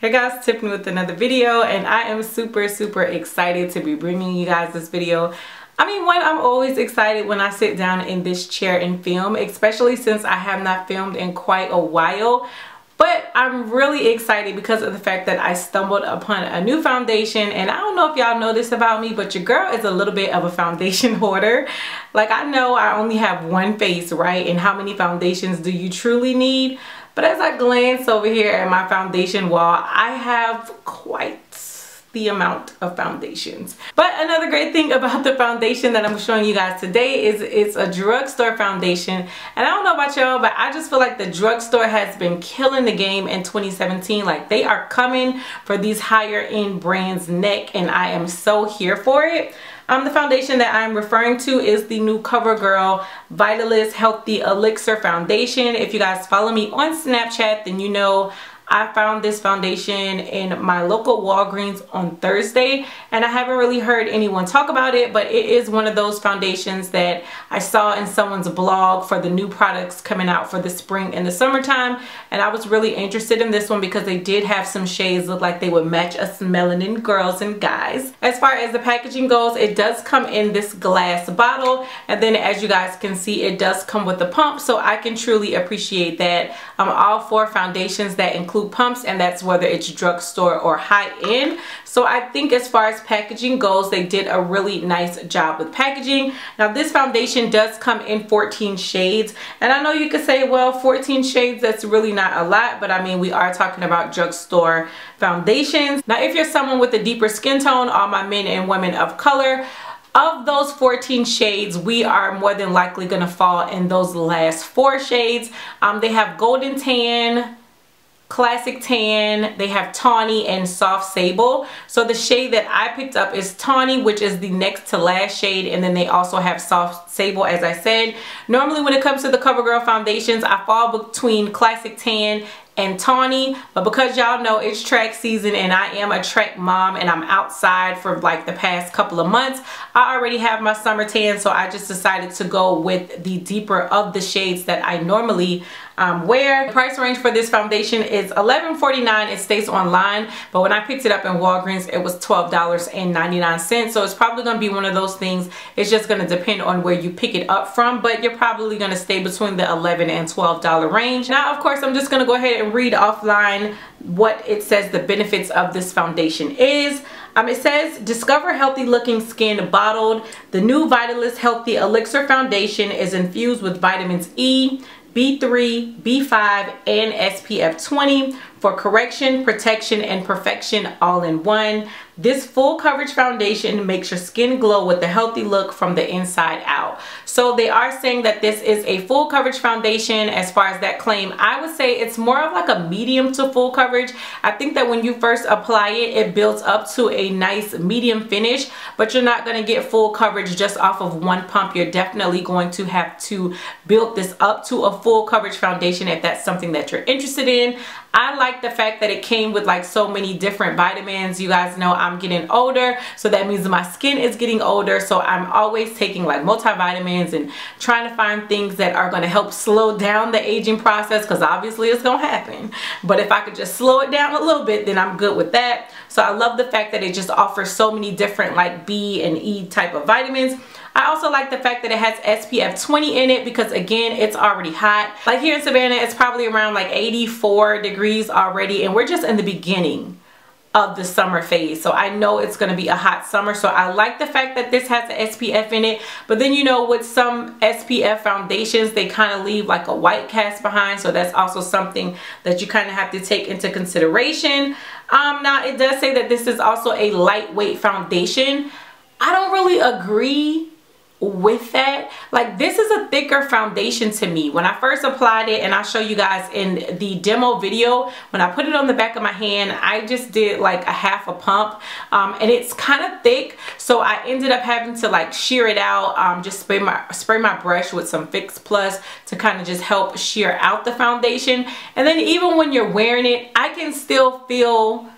Hey guys, Tiffany with another video, and I am super excited to be bringing you guys this video. I mean, I'm always excited when I sit down in this chair and film, especially since I have not filmed in quite a while. But I'm really excited because of the fact that I stumbled upon a new foundation, and I don't know if y'all know this about me, but your girl is a little bit of a foundation hoarder. Like, I know I only have one face, right? And how many foundations do you truly need? But as I glance over here at my foundation wall, I have quite the amount of foundations. But another great thing about the foundation that I'm showing you guys today is it's a drugstore foundation. And I don't know about y'all, but I just feel like the drugstore has been killing the game in 2017. Like, they are coming for these higher end brands neck, and I am so here for it. The foundation that I'm referring to is the new Covergirl Vitalist Healthy Elixir Foundation. If you guys follow me on Snapchat, then you know I found this foundation in my local Walgreens on Thursday, and I haven't really heard anyone talk about it, but it is one of those foundations that I saw in someone's blog for the new products coming out for the spring and the summertime, and I was really interested in this one because they did have some shades look like they would match us melanin girls and guys. As far as the packaging goes, it does come in this glass bottle, and then as you guys can see, it does come with a pump, so I can truly appreciate that. All for foundations that include pumps, and that's whether it's drugstore or high-end. So I think as far as packaging goes, they did a really nice job with packaging. Now, this foundation does come in 14 shades, and I know you could say, well, 14 shades, that's really not a lot, but I mean, we are talking about drugstore foundations. Now, if you're someone with a deeper skin tone, all my men and women of color, of those 14 shades, we are more than likely going to fall in those last 4 shades. They have golden tan, classic tan, they have tawny, and soft sable. So the shade that I picked up is tawny, which is the next to last shade, and then they also have soft sable, as I said. Normally when it comes to the Covergirl foundations, I fall between classic tan and tawny, but because y'all know it's track season and I am a track mom and I'm outside for like the past couple of months, I already have my summer tan, so I just decided to go with the deeper of the shades that I normally wear. The price range for this foundation is $11.49. It stays online, but when I picked it up in Walgreens, it was $12.99. So it's probably going to be one of those things. It's just going to depend on where you pick it up from, but you're probably going to stay between the $11 and $12 range. Now, of course, I'm just going to go ahead and read offline what it says the benefits of this foundation is. It says, discover healthy looking skin bottled. The new Vitalist Healthy Elixir Foundation is infused with vitamins E, B3, B5, and SPF 20 for correction, protection, and perfection all in one. This full coverage foundation makes your skin glow with a healthy look from the inside out. So they are saying that this is a full coverage foundation. As far as that claim, I would say it's more of like a medium to full coverage. I think that when you first apply it, it builds up to a nice medium finish, but you're not going to get full coverage just off of one pump. You're definitely going to have to build this up to a full coverage foundation if that's something that you're interested in. I like the fact that it came with like so many different vitamins. You guys know I'm getting older, so that means my skin is getting older, so I'm always taking like multivitamins and trying to find things that are going to help slow down the aging process, because obviously it's going to happen. But if I could just slow it down a little bit, then I'm good with that. So I love the fact that it just offers so many different like B and E type of vitamins. I also like the fact that it has SPF 20 in it because, again, it's already hot. Like here in Savannah, it's probably around like 84 degrees already, and we're just in the beginning of the summer phase, so I know it's going to be a hot summer. So I like the fact that this has an SPF in it, but then you know with some SPF foundations, they kind of leave like a white cast behind, so that's also something that you kind of have to take into consideration. Now it does say that this is also a lightweight foundation. I don't really agree with that. Like, this is a thicker foundation to me. When I first applied it, and I'll show you guys in the demo video, when I put it on the back of my hand, I just did like a half a pump, and it's kind of thick, so I ended up having to like shear it out, just spray my brush with some Fix Plus to kind of just help shear out the foundation. And then even when you're wearing it, I can still feel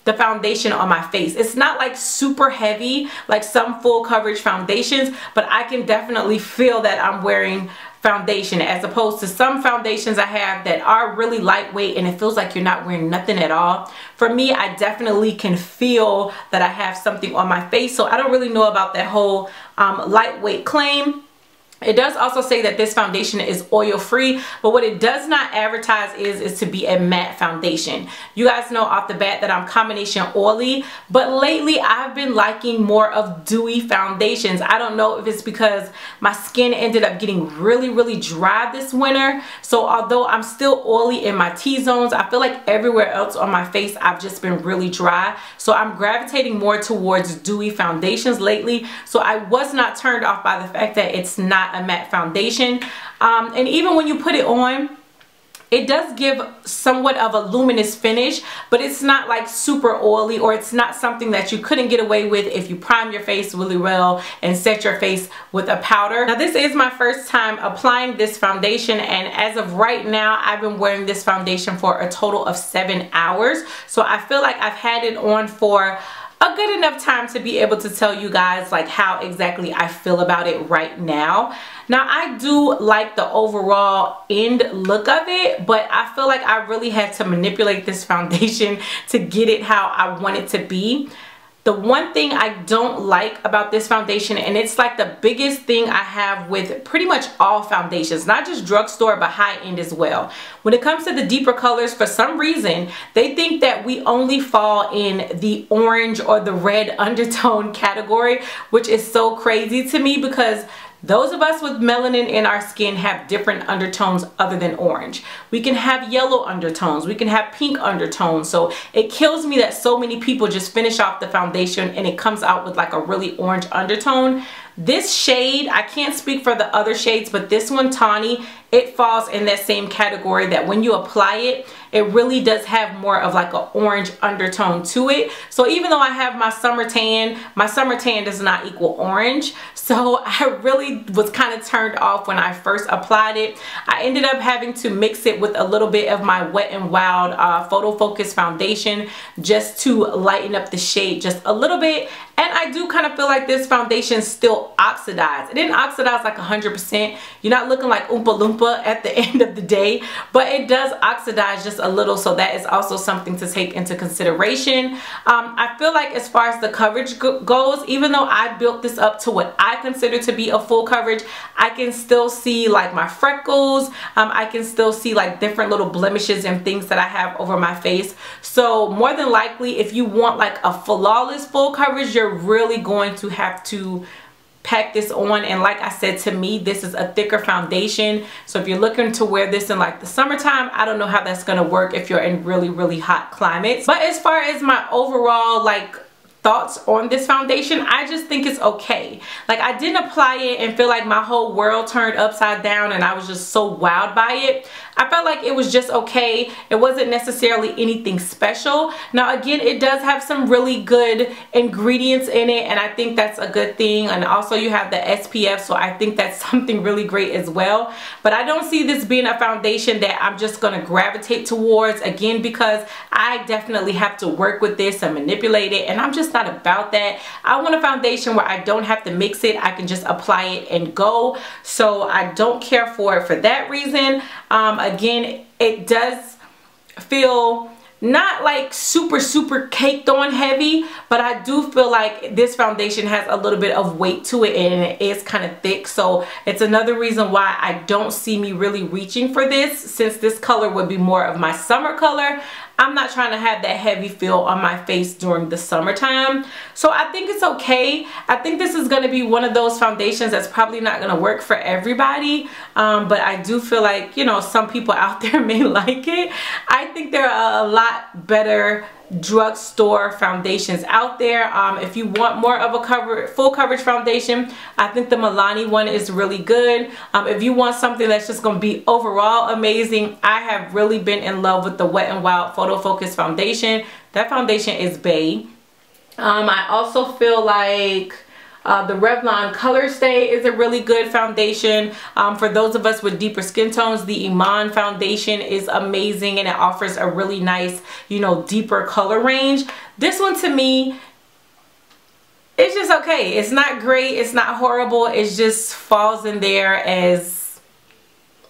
the foundation on my face. It's not like super heavy like some full coverage foundations, but I can definitely feel that I'm wearing foundation, as opposed to some foundations I have that are really lightweight and it feels like you're not wearing nothing at all. For me, I definitely can feel that I have something on my face, so I don't really know about that whole lightweight claim. It does also say that this foundation is oil free, but what it does not advertise is to be a matte foundation. You guys know off the bat that I'm combination oily, but lately I've been liking more of dewy foundations. I don't know if it's because my skin ended up getting really dry this winter. So although I'm still oily in my T-zones, I feel like everywhere else on my face I've just been really dry. So I'm gravitating more towards dewy foundations lately. So I was not turned off by the fact that it's not a matte foundation, and even when you put it on, it does give somewhat of a luminous finish, but it's not like super oily, or it's not something that you couldn't get away with if you prime your face really well and set your face with a powder. Now this is my first time applying this foundation, and as of right now I've been wearing this foundation for a total of 7 hours, so I feel like I've had it on for a good enough time to be able to tell you guys like how exactly I feel about it right now. Now I do like the overall end look of it, but I feel like I really had to manipulate this foundation to get it how I want it to be. The one thing I don't like about this foundation, and it's like the biggest thing I have with pretty much all foundations, not just drugstore but high-end as well. When it comes to the deeper colors, for some reason, they think that we only fall in the orange or the red undertone category, which is so crazy to me because those of us with melanin in our skin have different undertones other than orange. We can have yellow undertones, we can have pink undertones, so it kills me that so many people just finish off the foundation and it comes out with like a really orange undertone. This shade, I can't speak for the other shades, but this one, Tawny, it falls in that same category that when you apply it, it really does have more of like an orange undertone to it. So even though I have my summer tan does not equal orange. So I really was kind of turned off when I first applied it. I ended up having to mix it with a little bit of my Wet n Wild Photo Focus foundation just to lighten up the shade just a little bit. And I do kind of feel like this foundation still oxidized. It didn't oxidize like 100%. You're not looking like Oompa Loompa at the end of the day, but it does oxidize just a little, so that is also something to take into consideration. I feel like as far as the coverage goes, even though I built this up to what I consider to be a full coverage, I can still see like my freckles. I can still see like different little blemishes and things that I have over my face. So more than likely, if you want like a flawless full coverage, you're really going to have to pack this on. And like I said, to me, this is a thicker foundation, so if you're looking to wear this in like the summertime, I don't know how that's gonna work if you're in really hot climates. But as far as my overall like thoughts on this foundation, I just think it's okay. Like, I didn't apply it and feel like my whole world turned upside down and I was just so wowed by it. I felt like it was just okay. It wasn't necessarily anything special. Now again, it does have some really good ingredients in it, and I think that's a good thing. And also you have the SPF, so I think that's something really great as well. But I don't see this being a foundation that I'm just gonna gravitate towards, again, because I definitely have to work with this and manipulate it, and I'm just not about that. I want a foundation where I don't have to mix it. I can just apply it and go. So I don't care for it for that reason. Again, it does feel not like super caked on heavy, but I do feel like this foundation has a little bit of weight to it and it is kind of thick. So it's another reason why I don't see me really reaching for this, since this color would be more of my summer color. I'm not trying to have that heavy feel on my face during the summertime. So I think it's okay. I think this is going to be one of those foundations that's probably not going to work for everybody. But I do feel like, you know, some people out there may like it. I think there are a lot better drugstore foundations out there. If you want more of a full coverage foundation, I think the Milani one is really good. If you want something that's just going to be overall amazing, I have really been in love with the Wet n Wild Photo Focus foundation. That foundation is bae. I also feel like the Revlon Color Stay is a really good foundation. For those of us with deeper skin tones, the Iman foundation is amazing and it offers a really nice, you know, deeper color range. This one to me, it's just okay. It's not great, it's not horrible, it just falls in there as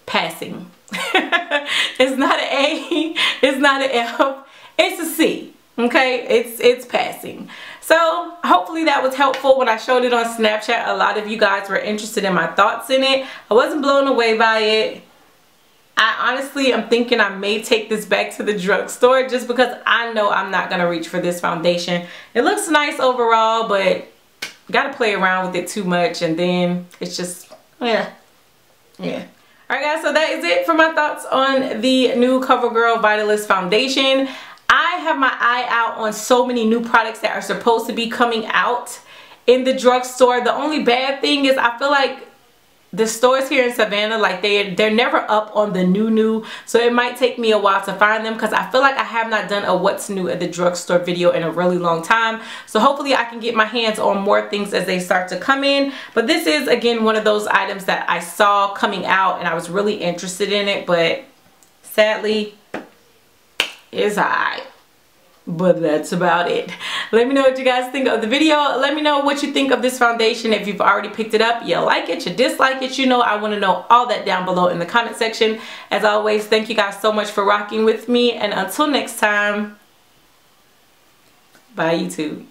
passing. It's not an A, it's not an F, it's a C. Okay, it's passing. So hopefully that was helpful. When I showed it on Snapchat, a lot of you guys were interested in my thoughts in it. I wasn't blown away by it. I honestly am thinking I may take this back to the drugstore just because I know I'm not going to reach for this foundation. It looks nice overall, but gotta play around with it too much and then it's just, yeah. Alright guys, so that is it for my thoughts on the new CoverGirl Vitalist foundation. I have my eye out on so many new products that are supposed to be coming out in the drugstore. The only bad thing is I feel like the stores here in Savannah, like they're never up on the new, so it might take me a while to find them because I feel like I have not done a what's new at the drugstore video in a really long time. So hopefully I can get my hands on more things as they start to come in. But this is again one of those items that I saw coming out and I was really interested in it, but sadly it's alright. But that's about it. Let me know what you guys think of the video. Let me know what you think of this foundation. If you've already picked it up, you like it, you dislike it, you know I want to know all that down below in the comment section. As always, thank you guys so much for rocking with me, and until next time, bye YouTube.